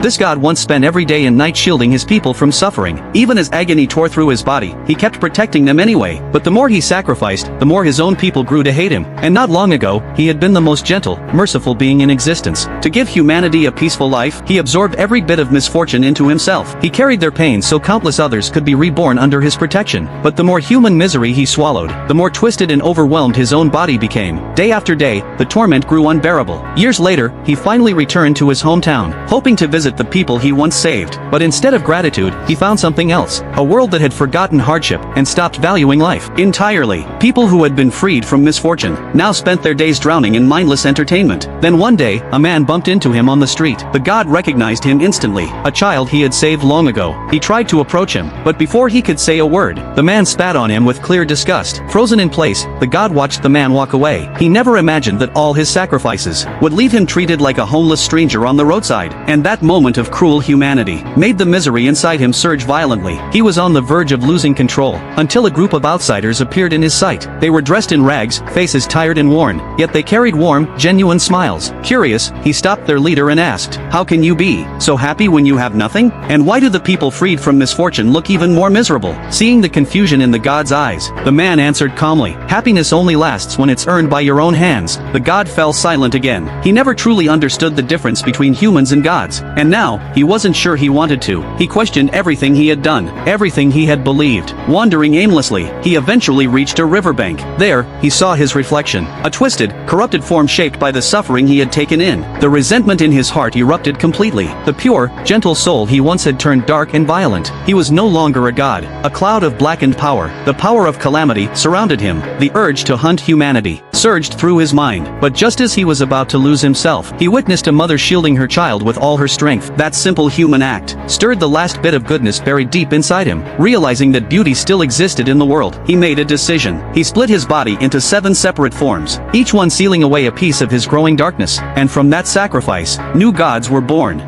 This god once spent every day and night shielding his people from suffering. Even as agony tore through his body, he kept protecting them anyway. But the more he sacrificed, the more his own people grew to hate him. And not long ago, he had been the most gentle, merciful being in existence. To give humanity a peaceful life, he absorbed every bit of misfortune into himself. He carried their pain so countless others could be reborn under his protection. But the more human misery he swallowed, the more twisted and overwhelmed his own body became. Day after day, the torment grew unbearable. Years later, he finally returned to his hometown, hoping to visit the people he once saved. But instead of gratitude, he found something else. A world that had forgotten hardship and stopped valuing life entirely. People who had been freed from misfortune now spent their days drowning in mindless entertainment. Then one day, a man bumped into him on the street. The god recognized him instantly, a child he had saved long ago. He tried to approach him, but before he could say a word, the man spat on him with clear disgust. Frozen in place, the god watched the man walk away. He never imagined that all his sacrifices would leave him treated like a homeless stranger on the roadside. And that moment of cruel humanity made the misery inside him surge violently. He was on the verge of losing control, until a group of outsiders appeared in his sight. They were dressed in rags, faces tired and worn, yet they carried warm, genuine smiles. Curious, he stopped their leader and asked, "How can you be so happy when you have nothing? And why do the people freed from misfortune look even more miserable?" Seeing the confusion in the god's eyes, the man answered calmly, "Happiness only lasts when it's earned by your own hands." The god fell silent again. He never truly understood the difference between humans and gods, and now, he wasn't sure he wanted to. He questioned everything he had done, everything he had believed. Wandering aimlessly, he eventually reached a riverbank. There, he saw his reflection, a twisted, corrupted form shaped by the suffering he had taken in. The resentment in his heart erupted completely. The pure, gentle soul he once had turned dark and violent. He was no longer a god. A cloud of blackened power, the power of calamity, surrounded him. The urge to hunt humanity surged through his mind. But just as he was about to lose himself, he witnessed a mother shielding her child with all her strength. That simple human act stirred the last bit of goodness buried deep inside him. Realizing that beauty still existed in the world, he made a decision. He split his body into 7 separate forms, each one sealing away a piece of his growing darkness. And from that sacrifice, new gods were born.